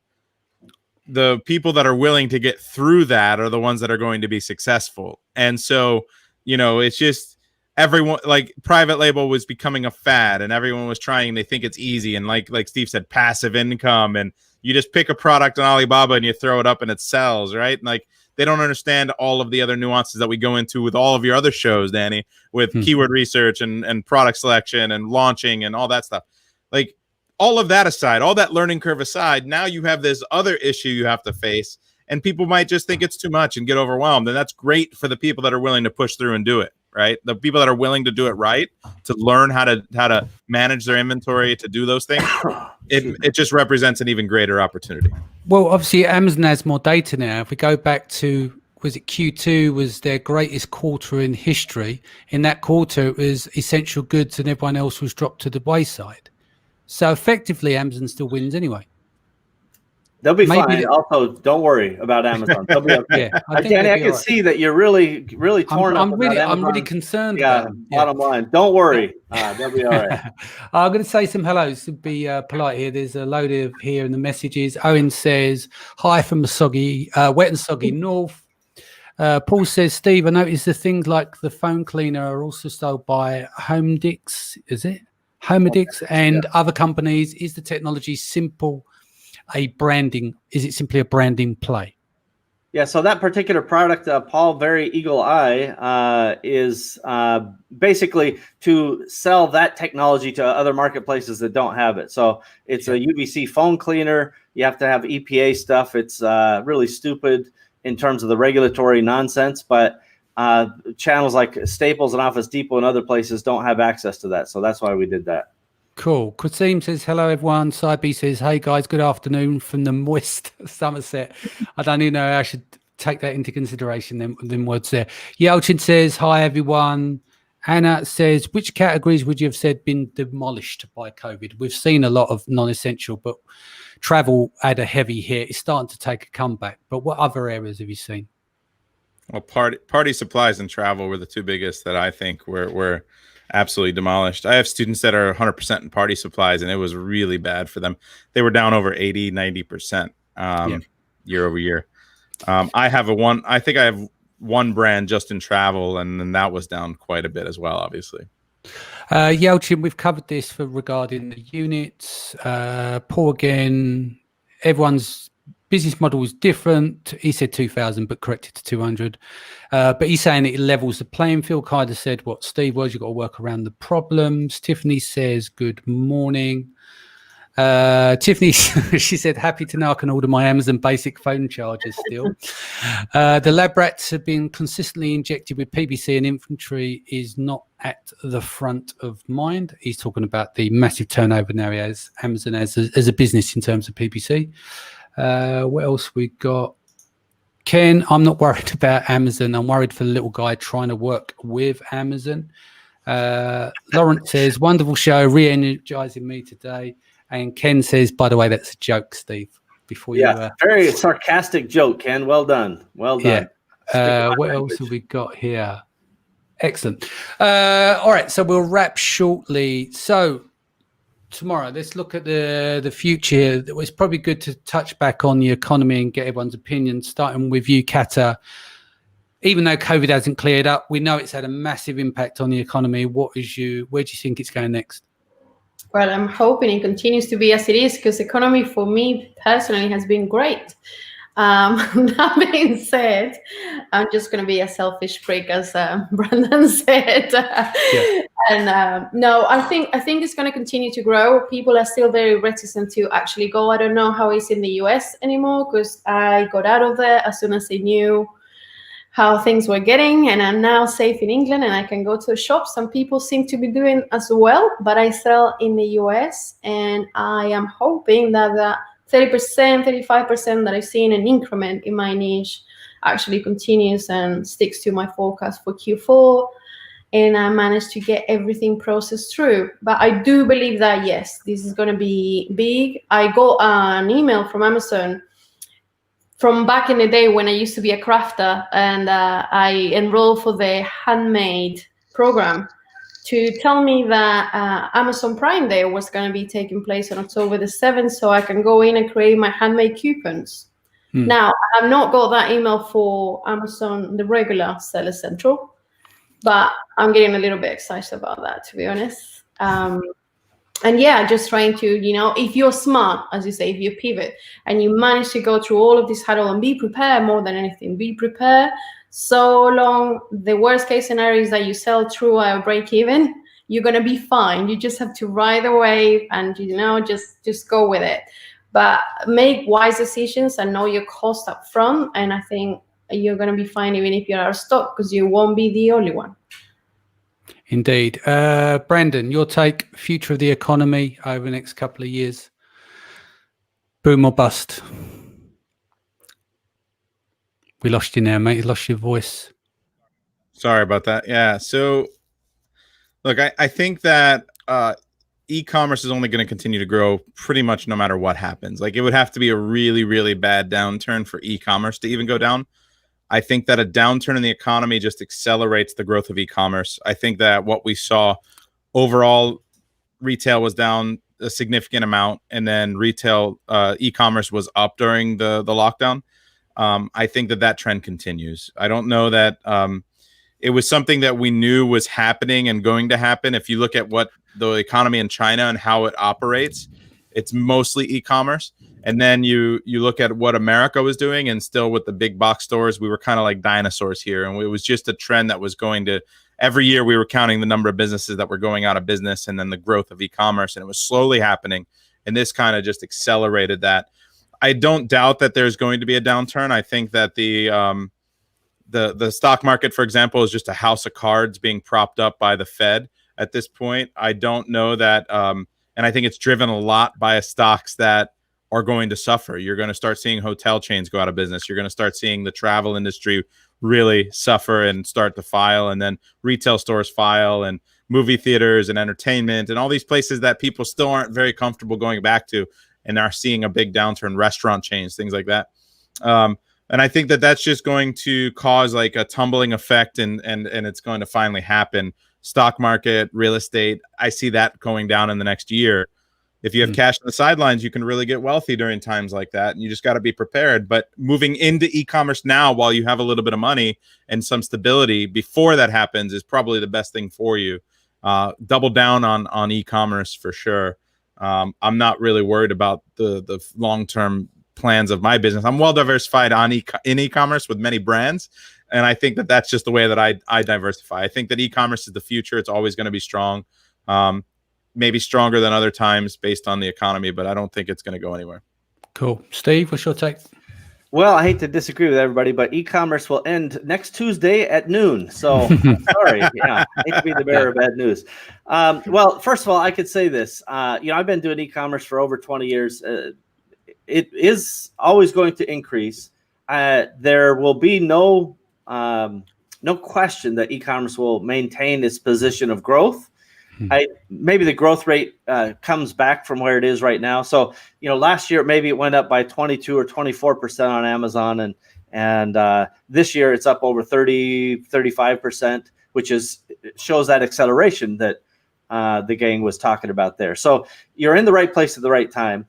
the people that are willing to get through that are the ones that are going to be successful. And so, it's just everyone, like private label was becoming a fad, and everyone was trying, they think it's easy. And like Steve said, passive income, and you just pick a product on Alibaba and you throw it up and it sells, right? And like, they don't understand all of the other nuances that we go into with all of your other shows, Danny, with keyword research and product selection and launching and all that stuff. Like, all of that aside, all that learning curve aside, now you have this other issue you have to face, and people might just think it's too much and get overwhelmed. And that's great for the people that are willing to push through and do it, right? The people that are willing to do it right, to learn how to manage their inventory, to do those things, it just represents an even greater opportunity. Well, obviously, Amazon has more data now. If we go back to, was it Q2 was their greatest quarter in history. In that quarter, it was essential goods and everyone else was dropped to the wayside. So effectively, Amazon still wins anyway. They'll be fine. Also, don't worry about Amazon. They'll be okay. Yeah, Danny, I can see that you're really torn up about Amazon. I'm really concerned about them. Bottom line. Don't worry. They'll be all right. I'm going to say some hellos to be polite here. There's a load of here in the messages. Owen says, hi from the soggy, wet and soggy north. Paul says, Steve, I noticed the things like the phone cleaner are also sold by Homedix, is it? Homedix and other companies. Is the technology simple? Is it simply a branding play? Yeah, so that particular product, Paul, very eagle eye, is basically to sell that technology to other marketplaces that don't have it. So it's a UVC phone cleaner. You have to have EPA stuff. It's really stupid in terms of the regulatory nonsense, but channels like Staples and Office Depot and other places don't have access to that. So that's why we did that. Cool. Qasim says, hello, everyone. Saibi says, hey, guys, good afternoon from the moist Somerset. I don't even know how I should take that into consideration, them words there. Yelchin says, hi, everyone. Anna says, which categories would you have said been demolished by COVID? We've seen a lot of non-essential, but travel had a heavy hit. It's starting to take a comeback. But what other areas have you seen? Well, party supplies and travel were the two biggest that I think were absolutely demolished. I have students that are 100% in party supplies, and it was really bad for them. They were down over 80, 90% year over year. I have one brand just in travel, and then that was down quite a bit as well, obviously. Yelchin, we've covered this regarding the units. Paul again, everyone's business model is different. He said 2,000, but corrected to 200. But he's saying it levels the playing field. Kind of said what Steve was. You've got to work around the problems. Tiffany says, good morning. Tiffany, she said, happy to know I can order my Amazon basic phone chargers still. The lab rats have been consistently injected with PPC, and inventory is not at the front of mind. He's talking about the massive turnover now he has Amazon as a business in terms of PPC. What else we got? Ken, I'm not worried about Amazon. I'm worried for the little guy trying to work with Amazon. Lawrence says, wonderful show, re-energizing me today. And Ken says, by the way, that's a joke, Steve. Before you, very sarcastic joke, Ken. Well done. Well done. Yeah. What else have we got here? Excellent. All right, so we'll wrap shortly. So tomorrow, let's look at the future. It's probably good to touch back on the economy and get everyone's opinion, starting with you, Kata. Even though COVID hasn't cleared up, we know it's had a massive impact on the economy. Where do you think it's going next? Well, I'm hoping it continues to be as it is, because economy for me personally has been great. That being said, I'm just going to be a selfish prick, as Brandon said. And no, I think it's going to continue to grow. People are still very reticent to actually go. I don't know how it's in the US anymore, because I got out of there as soon as I knew how things were getting, and I'm now safe in England and I can go to the shop. Some people seem to be doing as well, but I sell in the US, and I am hoping that the 30%, 35% that I've seen an increment in my niche actually continues and sticks to my forecast for Q4, and I managed to get everything processed through. But I do believe that, yes, this is going to be big. I got an email from Amazon from back in the day when I used to be a crafter, and I enrolled for the handmade program to tell me that Amazon Prime Day was going to be taking place on October the 7th, so I can go in and create my handmade coupons. Now, I have not got that email for Amazon, the regular Seller Central, but I'm getting a little bit excited about that, to be honest. And yeah, just trying to, if you're smart, as you say, if you pivot and you manage to go through all of this huddle and be prepared more than anything, be prepared so long. The worst case scenario is that you sell through a break even. You're going to be fine. You just have to ride the wave and, just go with it. But make wise decisions and know your cost up front. And I think you're going to be fine even if you're out of stock, because you won't be the only one. Indeed. Brandon, your take, future of the economy over the next couple of years? Boom or bust? We lost you now, mate. You lost your voice. Sorry about that. Yeah. So, look, I think that e-commerce is only going to continue to grow pretty much no matter what happens. Like, it would have to be a really, really bad downturn for e-commerce to even go down. I think that a downturn in the economy just accelerates the growth of e-commerce. I think that what we saw overall, retail was down a significant amount, and then retail e-commerce was up during the lockdown. I think that trend continues. I don't know that it was something that we knew was happening and going to happen. If you look at what the economy in China and how it operates, it's mostly e-commerce. And then you look at what America was doing, and still with the big box stores, we were kind of like dinosaurs here. And it was just a trend that was going to, every year we were counting the number of businesses that were going out of business, and then the growth of e-commerce, and it was slowly happening. And this kind of just accelerated that. I don't doubt that there's going to be a downturn. I think that the stock market, for example, is just a house of cards being propped up by the Fed at this point. I don't know that, and I think it's driven a lot by stocks that are going to suffer. You're going to start seeing hotel chains go out of business. You're going to start seeing the travel industry really suffer and start to file, and then retail stores file, and movie theaters and entertainment and all these places that people still aren't very comfortable going back to, and are seeing a big downturn, restaurant chains, things like that. And I think that that's just going to cause like a tumbling effect, and it's going to finally happen. Stock market, real estate, I see that going down in the next year. If you have cash on the sidelines, you can really get wealthy during times like that, and you just got to be prepared. But moving into e-commerce now, while you have a little bit of money and some stability before that happens, is probably the best thing for you. Double down on e-commerce for sure. I'm not really worried about the long-term plans of my business. I'm well diversified in e-commerce with many brands, and I think that that's just the way that I diversify. I think that e-commerce is the future. It's always going to be strong. Maybe stronger than other times based on the economy, but I don't think it's going to go anywhere. Cool. Steve, what's your take? Well, I hate to disagree with everybody, but e-commerce will end next Tuesday at noon. So sorry, I hate to be the bearer of bad news. Well, first of all, I could say this. I've been doing e-commerce for over 20 years. It is always going to increase. There will be no question that e-commerce will maintain its position of growth. Maybe the growth rate comes back from where it is right now. So, last year, maybe it went up by 22 or 24% on Amazon. And this year it's up over 35%, which shows that acceleration that the gang was talking about there. So you're in the right place at the right time.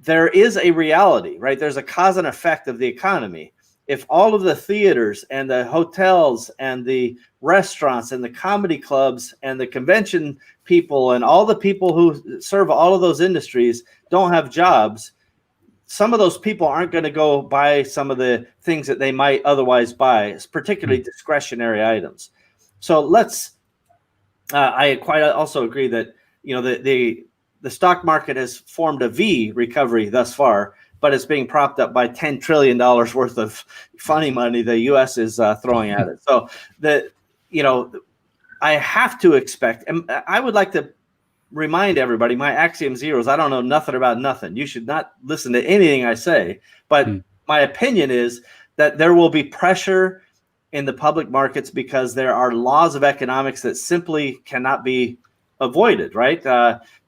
There is a reality, right? There's a cause and effect of the economy. If all of the theaters and the hotels and the restaurants and the comedy clubs and the convention people and all the people who serve all of those industries don't have jobs, some of those people aren't going to go buy some of the things that they might otherwise buy, particularly discretionary items. So I quite also agree that, the stock market has formed a V recovery thus far. but it's being propped up by $10 trillion worth of funny money the U.S. is throwing at it. So I have to expect, and I would like to remind everybody, my axiom zero is I don't know nothing about nothing. You should not listen to anything I say, but my opinion is that there will be pressure in the public markets because there are laws of economics that simply cannot be avoided, right?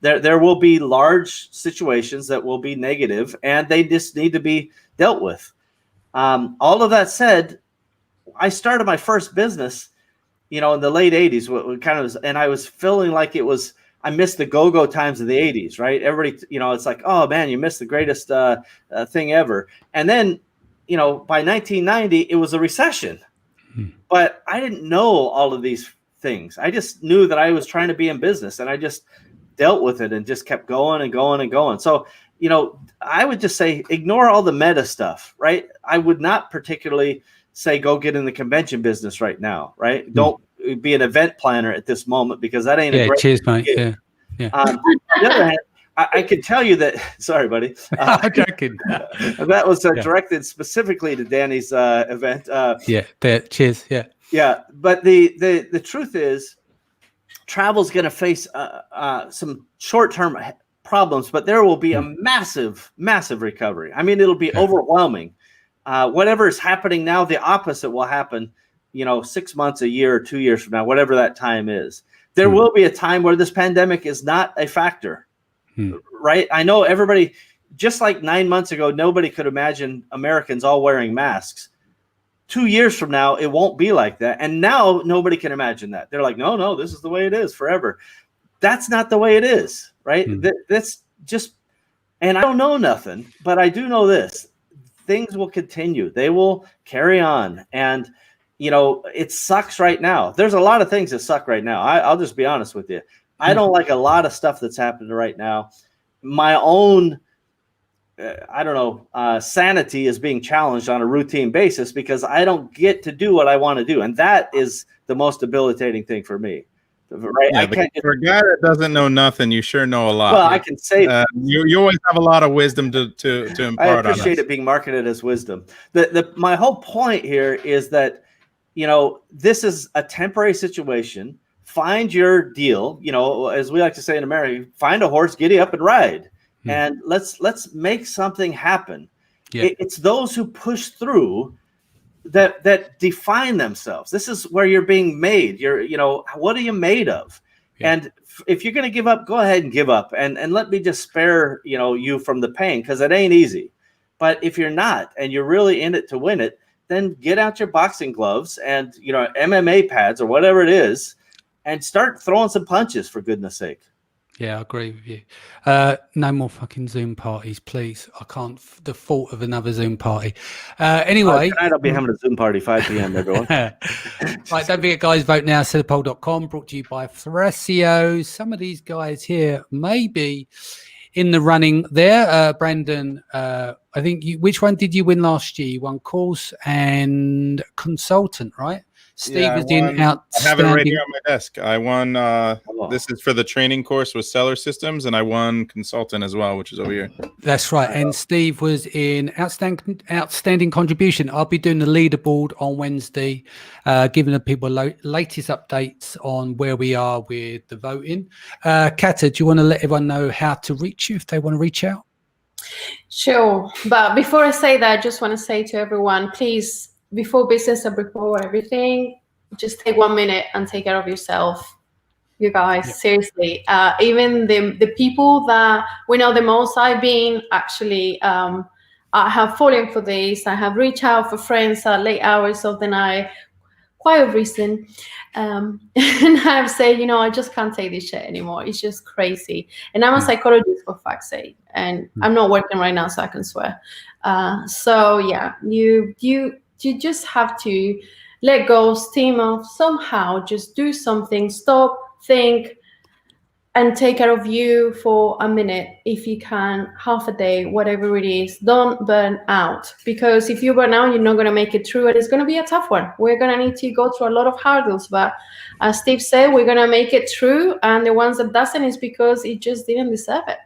There will be large situations that will be negative, and they just need to be dealt with. All of that said, I started my first business, in the late 80s, and I was feeling like I missed the go-go times of the 80s, right? Everybody, it's like, oh man, you missed the greatest thing ever. And then, by 1990, it was a recession. But I didn't know all of these things. I just knew that I was trying to be in business, and I just dealt with it and just kept going and going and going. So, I would just say ignore all the meta stuff, right? I would not particularly say go get in the convention business right now, right? Don't be an event planner at this moment because that ain't a great cheers, mate. Yeah. On the other hand, I can tell you that. Sorry, buddy. I'm joking. That was directed specifically to Danny's event. Cheers. Yeah, but the truth is, travel's going to face some short-term problems, but there will be a massive, massive recovery. I mean, it'll be overwhelming. Whatever is happening now, the opposite will happen. 6 months, a year, or 2 years from now, whatever that time is. There will be a time where this pandemic is not a factor. Right? I know everybody, just like 9 months ago, nobody could imagine Americans all wearing masks. 2 years from now, it won't be like that. And now nobody can imagine that. They're like, no, this is the way it is forever. That's not the way it is, right? That's just, and I don't know nothing, but I do know this. Things will continue. They will carry on. And, it sucks right now. There's a lot of things that suck right now. I'll just be honest with you. I don't like a lot of stuff that's happening right now. My own, sanity is being challenged on a routine basis because I don't get to do what I want to do. And that is the most debilitating thing for me. Right? Yeah, for a guy that doesn't know nothing, you sure know a lot. Well, I can say you always have a lot of wisdom to impart. I appreciate it being marketed as wisdom. My whole point here is that, this is a temporary situation. Find your deal, as we like to say in America, find a horse, giddy up and ride. And let's make something happen. Yeah. It's those who push through that define themselves. This is where you're being made. What are you made of? Yeah. And if you're going to give up, go ahead and give up. And let me just spare, you from the pain because it ain't easy. But if you're not, and you're really in it to win it, then get out your boxing gloves and, MMA pads or whatever it is, and start throwing some punches, for goodness sake. Yeah, I agree with you. No more fucking Zoom parties, please. I can't the thought of another Zoom party. Anyway. Tonight I'll be having a Zoom party, 5 p.m., everyone. Right, don't forget, guys, vote now, setthepoll.com, brought to you by Thresio. Some of these guys here may be in the running there. Brandon, I think which one did you win last year? You won course and consultant, right? Steve was in outstanding. I have it right here on my desk. I won. This is for the training course with Seller Systems, and I won consultant as well, which is over here. That's right. And Steve was in outstanding contribution. I'll be doing the leaderboard on Wednesday, giving the people latest updates on where we are with the voting. Kata, do you want to let everyone know how to reach you if they want to reach out? Sure. But before I say that, I just want to say to everyone, please, before business and before everything, just take 1 minute and take care of yourself. You guys, seriously. Even the people that we know the most, I've been actually, I have fallen for this. I have reached out for friends at late hours of the night, quite a reason. And I've said, I just can't take this shit anymore. It's just crazy. And I'm a psychologist, for fuck's sake. And I'm not working right now, so I can swear. So yeah, you just have to let go, steam off, somehow just do something, stop, think, and take care of you for a minute if you can, half a day, whatever it is. Don't burn out, because if you burn out, you're not going to make it through, and it's going to be a tough one. We're going to need to go through a lot of hurdles, but as Steve said, we're going to make it through, and the ones that doesn't is because it just didn't deserve it.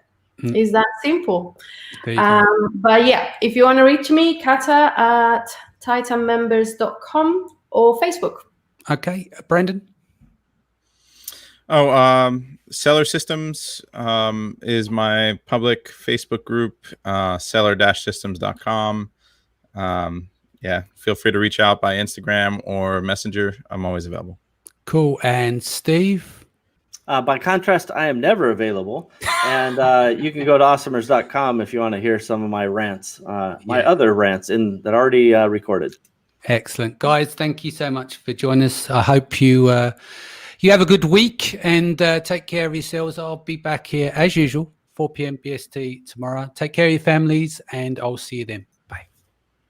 It's that simple. There you go. But yeah, if you want to reach me, Kata at titanmembers.com or Facebook. Okay, Brandon. Seller Systems is my public Facebook group, seller-systems.com. Yeah, feel free to reach out by Instagram or Messenger. I'm always available. Cool. And Steve? By contrast, I am never available. And you can go to awesomers.com if you want to hear some of my rants, my other rants that are already recorded. Excellent. Guys, thank you so much for joining us. I hope you have a good week and take care of yourselves. I'll be back here as usual, 4 p.m. BST tomorrow. Take care of your families and I'll see you then.